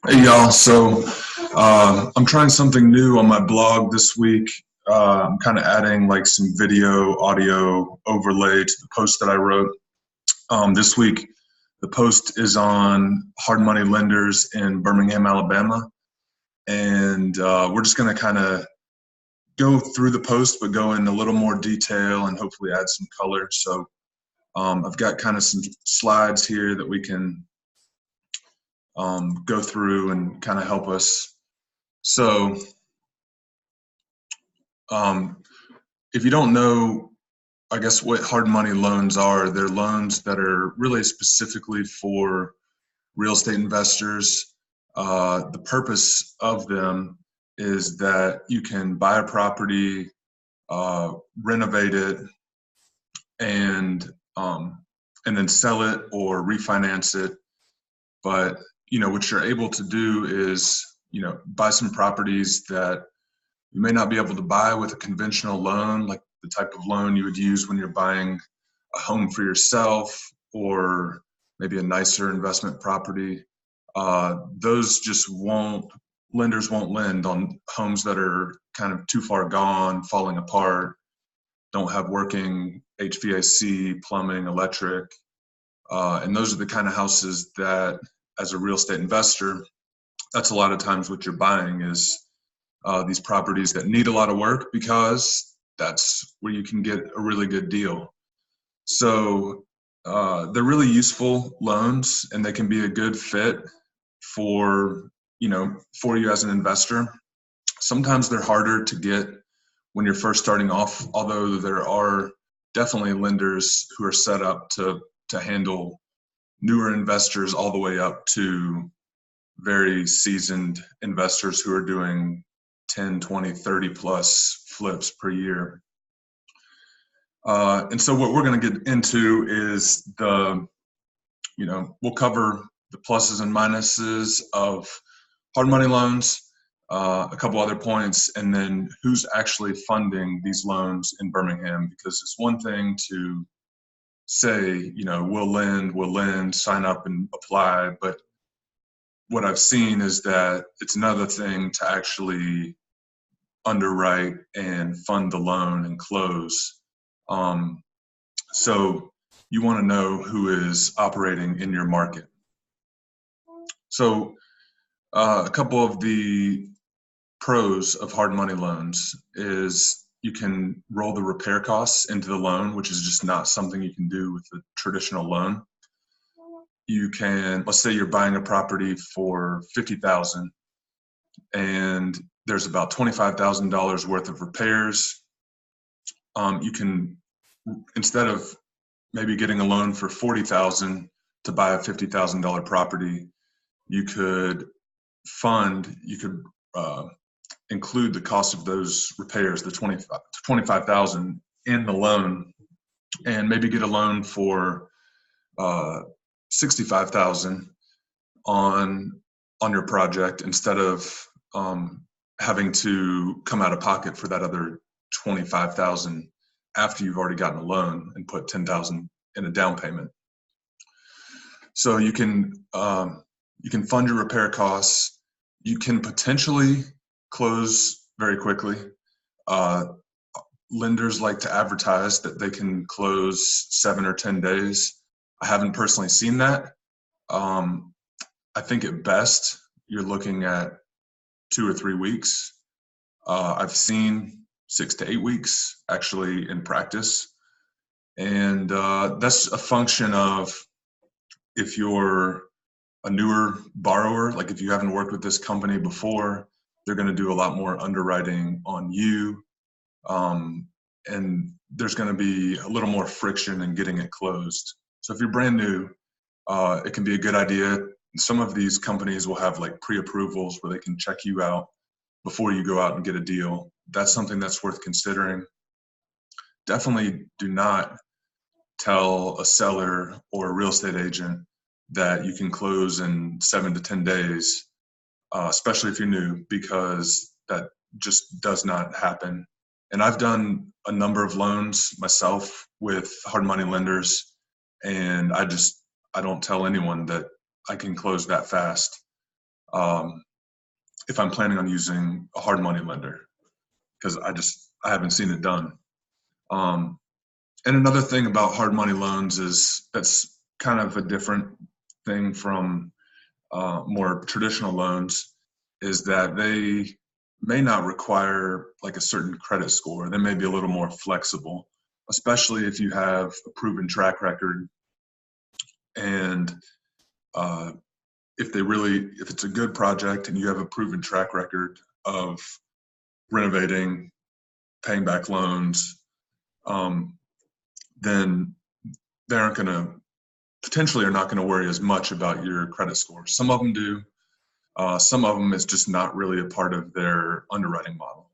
Hey y'all, I'm trying something new on my blog this week. I'm kind of adding like some video, audio overlay to the post that I wrote. This week, the post is on hard money lenders in Birmingham, Alabama. And we're just going to kind of go through the post, but go in a little more detail and hopefully add some color. I've got kind of some slides here that we can go through and kind of help us. So, um, if you don't know, I guess what hard money loans are, they're loans that are really specifically for real estate investors. The purpose of them is that you can buy a property, renovate it, and and then sell it or refinance it. But what you're able to do is buy some properties that you may not be able to buy with a conventional loan, like the type of loan you would use when you're buying a home for yourself or maybe a nicer investment property. Those just lenders won't lend on homes that are kind of too far gone, falling apart, don't have working HVAC, plumbing, electric. And those are the kind of houses that, as a real estate investor, that's a lot of times what you're buying is these properties that need a lot of work because that's where you can get a really good deal. So they're really useful loans, and they can be a good fit for for you as an investor. Sometimes they're harder to get when you're first starting off, although there are definitely lenders who are set up to handle newer investors all the way up to very seasoned investors who are doing 10, 20, 30 plus flips per year. And so what we're going to get into is we'll cover the pluses and minuses of hard money loans, a couple other points, and then who's actually funding these loans in Birmingham, because it's one thing to say, we'll lend, sign up and apply, but what I've seen is that it's another thing to actually underwrite and fund the loan and close. So you want to know who is operating in your market. So a couple of the pros of hard money loans is you can roll the repair costs into the loan, which is just not something you can do with a traditional loan. You can, let's say you're buying a property for $50,000 and there's about $25,000 worth of repairs. You can, instead of maybe getting a loan for $40,000 to buy a $50,000 property, you could include the cost of those repairs, the $25,000 in the loan, and maybe get a loan for $65,000 on your project instead of having to come out of pocket for that other $25,000 after you've already gotten a loan and put $10,000 in a down payment. So you can fund your repair costs. You can potentially close very quickly. Lenders like to advertise that they can close 7 or 10 days. I haven't personally seen that. I think at best you're looking at 2 or 3 weeks. I've seen 6 to 8 weeks actually in practice. And that's a function of if you're a newer borrower, like if you haven't worked with this company before, they're going to do a lot more underwriting on you. And there's going to be a little more friction in getting it closed. So if you're brand new, it can be a good idea. Some of these companies will have like pre-approvals where they can check you out before you go out and get a deal. That's something that's worth considering. Definitely do not tell a seller or a real estate agent that you can close in 7 to 10 days, especially if you're new, because that just does not happen. And I've done a number of loans myself with hard money lenders, and I don't tell anyone that I can close that fast. if I'm planning on using a hard money lender, because I haven't seen it done. And another thing about hard money loans is that's kind of a different thing from more traditional loans, is that they may not require like a certain credit score. They may be a little more flexible, especially if you have a proven track record, and if it's a good project and you have a proven track record of renovating, paying back loans, then they aren't going to potentially are not going to worry as much about your credit score. Some of them do. Some of them is just not really a part of their underwriting model.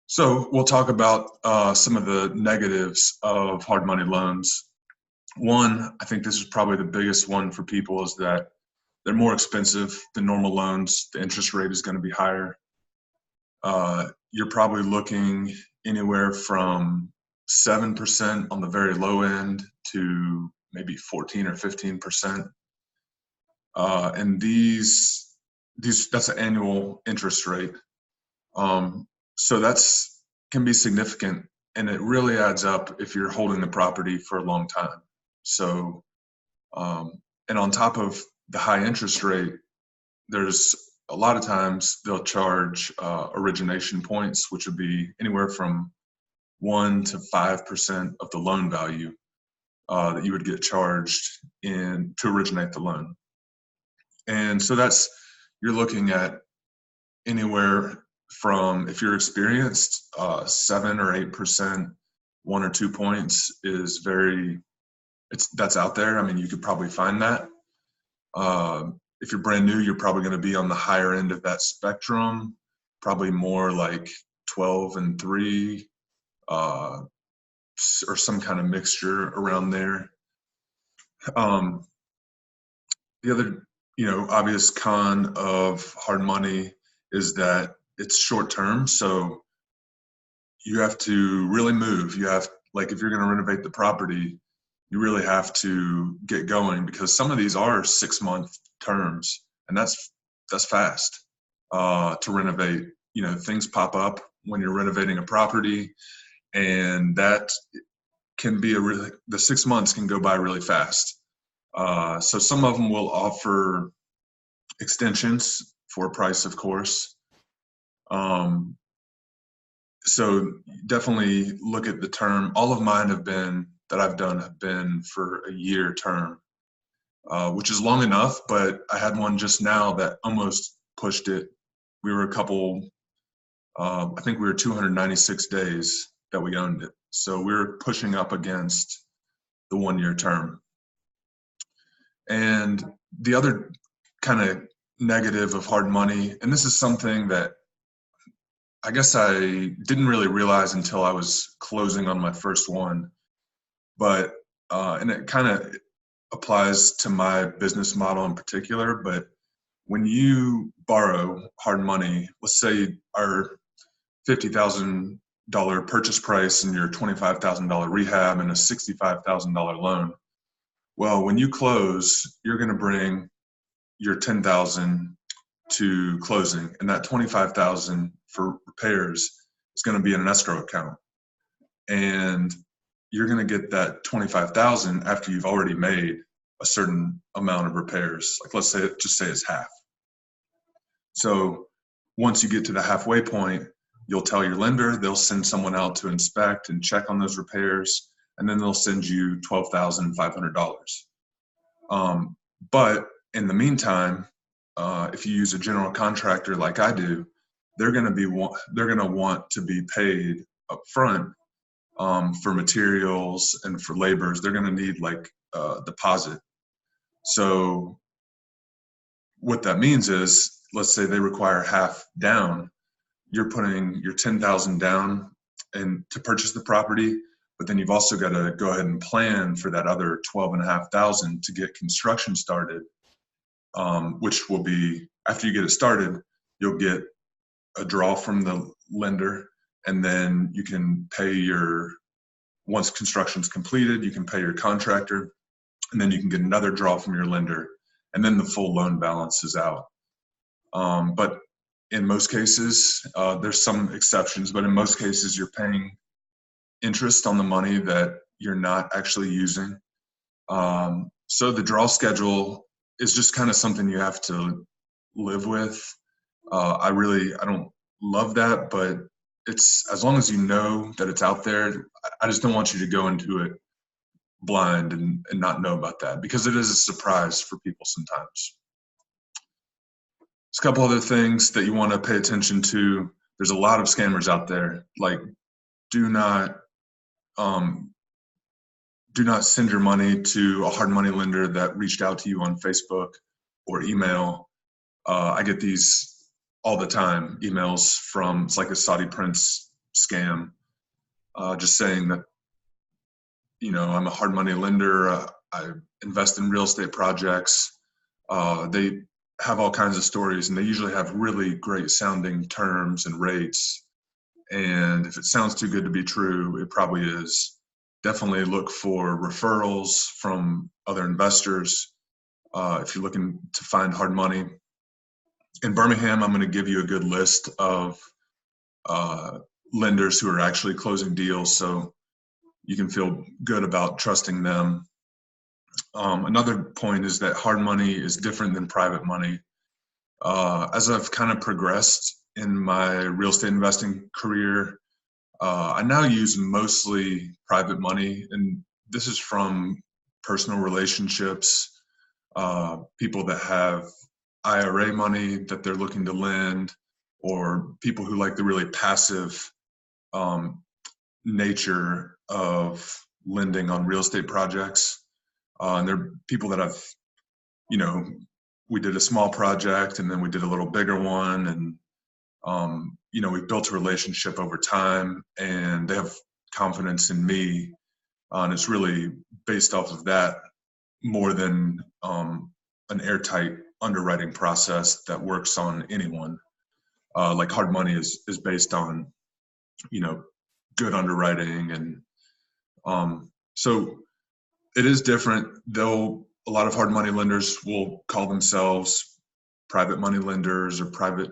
So we'll talk about some of the negatives of hard money loans. One, I think this is probably the biggest one for people, is that they're more expensive than normal loans. The interest rate is going to be higher. You're probably looking anywhere from 7% on the very low end to maybe 14 or 15%. And that's an annual interest rate. So that's can be significant, and it really adds up if you're holding the property for a long time. So, and on top of the high interest rate, there's a lot of times they'll charge origination points, which would be anywhere from 1 to 5% of the loan value that you would get charged to originate the loan. And so you're looking at anywhere from, if you're experienced, 7 or 8%, 1 or 2 points is that's out there. I mean, you could probably find that. If you're brand new, you're probably going to be on the higher end of that spectrum, probably more like 12 and 3, or some kind of mixture around there. The other, obvious con of hard money is that it's short term. So you have to really move. Like if you're going to renovate the property, you really have to get going, because some of these are 6-month terms, and that's fast to renovate. Things pop up when you're renovating a property, and that can be the 6 months can go by really fast. So some of them will offer extensions for a price, of course. So definitely look at the term. All of mine have been for a year term, which is long enough, but I had one just now that almost pushed it. We were I think we were 296 days that we owned it. So we were pushing up against the 1-year term. And the other kind of negative of hard money, and this is something that I guess I didn't really realize until I was closing on my first one, but and it kind of applies to my business model in particular. But when you borrow hard money, let's say our $50,000 purchase price and your $25,000 rehab and a $65,000 loan. Well, when you close, you're going to bring your $10,000 to closing, and that $25,000 for repairs is going to be in an escrow account, and you're going to get that $25,000 after you've already made a certain amount of repairs. Like let's say it's half. So once you get to the halfway point, you'll tell your lender, they'll send someone out to inspect and check on those repairs, and then they'll send you $12,500. But in the meantime, if you use a general contractor like I do, they're going to want to be paid up front for materials and for labors. They're going to need like a deposit. So what that means is, let's say they require half down. You're putting your $10,000 down and to purchase the property, but then you've also got to go ahead and plan for that other $12,500 to get construction started, which will be, after you get it started, you'll get a draw from the lender, and then you can pay once construction's completed, you can pay your contractor, and then you can get another draw from your lender, and then the full loan balance is out. But in most cases, there's some exceptions, but in most cases, you're paying interest on the money that you're not actually using. So the draw schedule is just kind of something you have to live with. I don't love that, but it's, as long as you know that it's out there, I just don't want you to go into it blind and not know about that, because it is a surprise for people sometimes. There's a couple other things that you want to pay attention to. There's a lot of scammers out there. Like, do not send your money to a hard money lender that reached out to you on Facebook or email. I get these all the time, emails from, it's like a Saudi prince scam, just saying that, I'm a hard money lender. I invest in real estate projects. They have all kinds of stories, and they usually have really great sounding terms and rates. And if it sounds too good to be true, it probably is. Definitely look for referrals from other investors if you're looking to find hard money. In Birmingham, I'm going to give you a good list of lenders who are actually closing deals, so you can feel good about trusting them. Another point is that hard money is different than private money. As I've kind of progressed in my real estate investing career, I now use mostly private money, and this is from personal relationships, people that have IRA money that they're looking to lend, or people who like the really passive nature of lending on real estate projects. And they're people that I've, we did a small project and then we did a little bigger one, and we've built a relationship over time, and they have confidence in me, and it's really based off of that more than an airtight underwriting process that works on anyone. Like hard money is based on, good underwriting, and so it is different. Though a lot of hard money lenders will call themselves private money lenders or private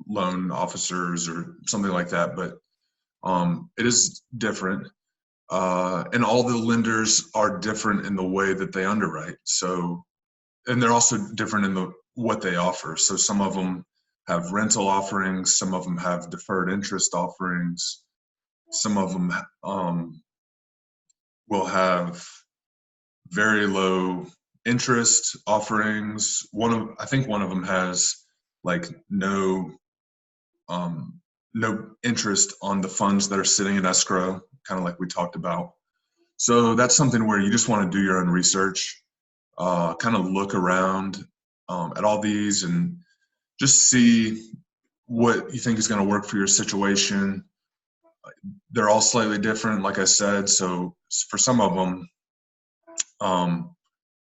loan officers or something like that, but it is different. And all the lenders are different in the way that they underwrite. So, and they're also different in what they offer. So some of them have rental offerings, some of them have deferred interest offerings, some of them will have very low interest offerings. I think one of them has like no interest on the funds that are sitting in escrow, kind of like we talked about. So that's something where you just want to do your own research, kind of look around at all these and just see what you think is going to work for your situation. They're all slightly different, like I said. So for some of them,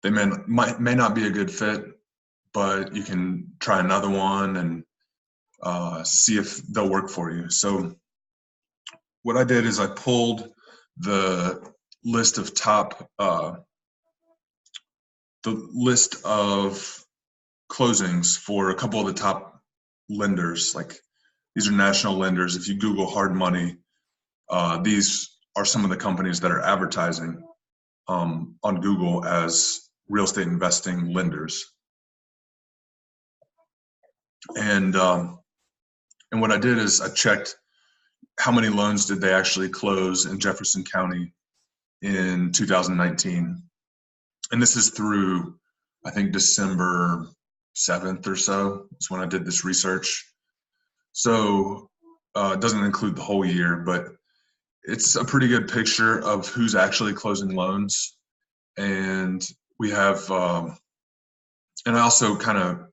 they may not be a good fit, but you can try another one and see if they'll work for you. So what I did is I pulled the list of closings for a couple of the top lenders. Like, these are national lenders. If you Google hard money, these are some of the companies that are advertising on Google as real estate investing lenders. And what I did is I checked how many loans did they actually close in Jefferson County in 2019. And this is through, I think, December 7th or so is when I did this research. So it doesn't include the whole year, but it's a pretty good picture of who's actually closing loans. And we have, and I also kind of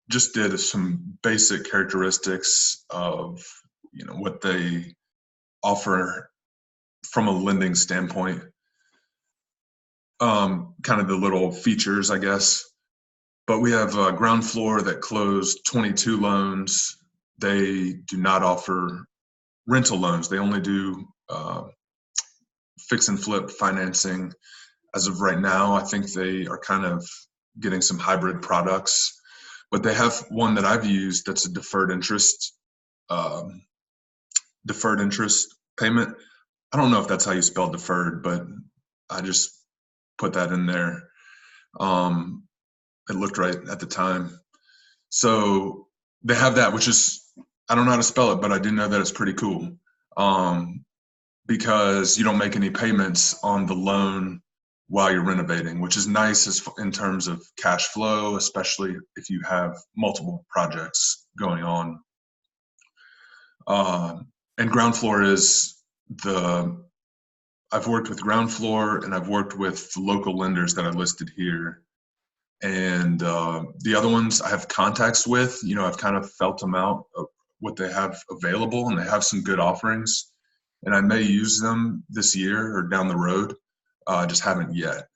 just did some basic characteristics of, what they offer from a lending standpoint. Kind of the little features, I guess. But we have ground floor that closed 22 loans. They do not offer rental loans. They only do fix and flip financing. As of right now, I think they are kind of getting some hybrid products. But they have one that I've used that's a deferred interest payment. I don't know if that's how you spell deferred, but I just put that in there. It looked right at the time. So they have that, which is, I don't know how to spell it, but I do know that it's pretty cool. Because you don't make any payments on the loan while you're renovating, which is nice in terms of cash flow, especially if you have multiple projects going on. And ground floor is I've worked with ground floor and I've worked with the local lenders that I listed here. And the other ones I have contacts with, I've kind of felt them out of what they have available, and they have some good offerings. And I may use them this year or down the road. I just haven't yet.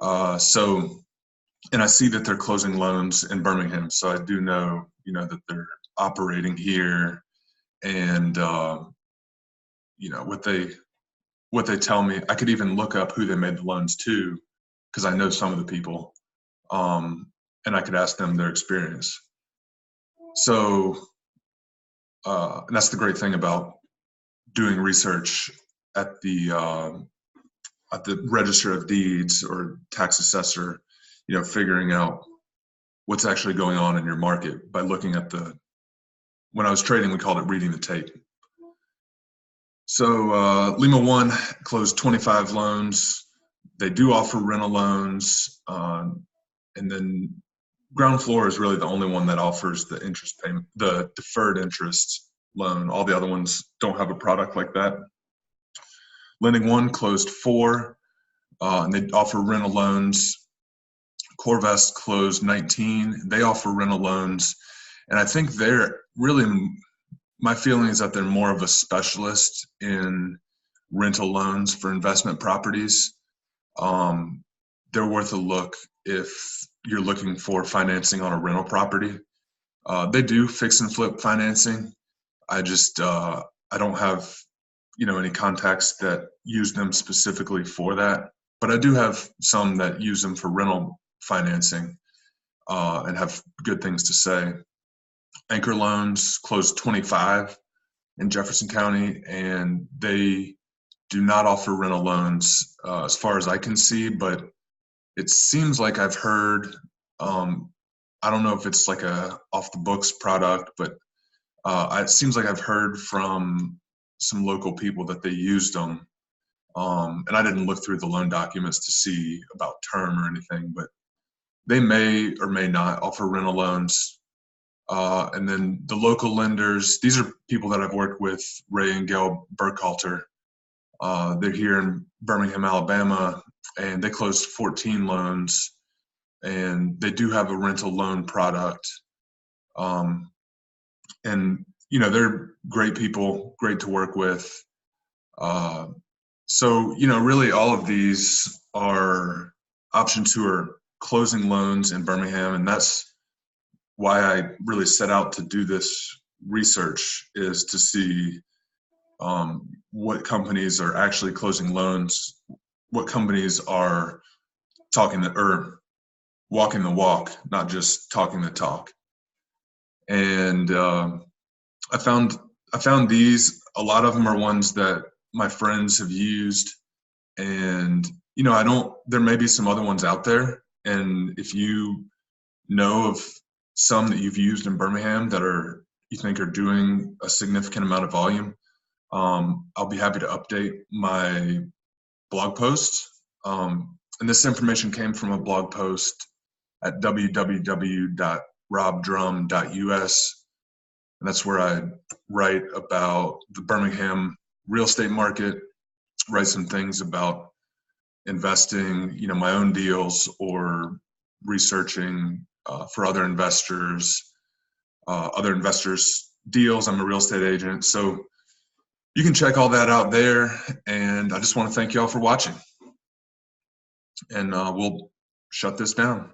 And I see that they're closing loans in Birmingham, so I do know, that they're operating here. And what they tell me, I could even look up who they made the loans to, because I know some of the people, and I could ask them their experience. So, and that's the great thing about doing research at the Register of Deeds or tax assessor, figuring out what's actually going on in your market by looking at when I was trading, we called it reading the tape. So Lima One closed 25 loans. They do offer rental loans, and then ground floor is really the only one that offers the interest payment, the deferred interest loan. All the other ones don't have a product like that. Lending One closed 4, and they offer rental loans. Corvest closed 19. They offer rental loans, and I think they're really, my feeling is that they're more of a specialist in rental loans for investment properties. They're worth a look if you're looking for financing on a rental property. They do fix and flip financing. I don't have, any contacts that use them specifically for that, but I do have some that use them for rental financing, and have good things to say. Anchor Loans closed 25 in Jefferson County, and they do not offer rental loans, as far as I can see, but it seems like I've heard, I don't know if it's like a off the books product, but it seems like I've heard from some local people that they used them. And I didn't look through the loan documents to see about term or anything, but they may or may not offer rental loans. And then the local lenders, these are people that I've worked with, Ray and Gail Burkhalter. They're here in Birmingham, Alabama, and they closed 14 loans, and they do have a rental loan product. And, they're great people, great to work with. So, really all of these are options who are closing loans in Birmingham, and that's why I really set out to do this research, is to see what companies are actually closing loans, what companies are walking the walk, not just talking the talk. And I found these. A lot of them are ones that my friends have used, and there may be some other ones out there, and if you know of some that you've used in Birmingham that you think are doing a significant amount of volume, I'll be happy to update my blog post. And this information came from a blog post at www.robdrum.us. And that's where I write about the Birmingham real estate market, write some things about investing, my own deals, or researching for other investors' deals. I'm a real estate agent. So you can check all that out there. And I just want to thank you all for watching. And we'll shut this down.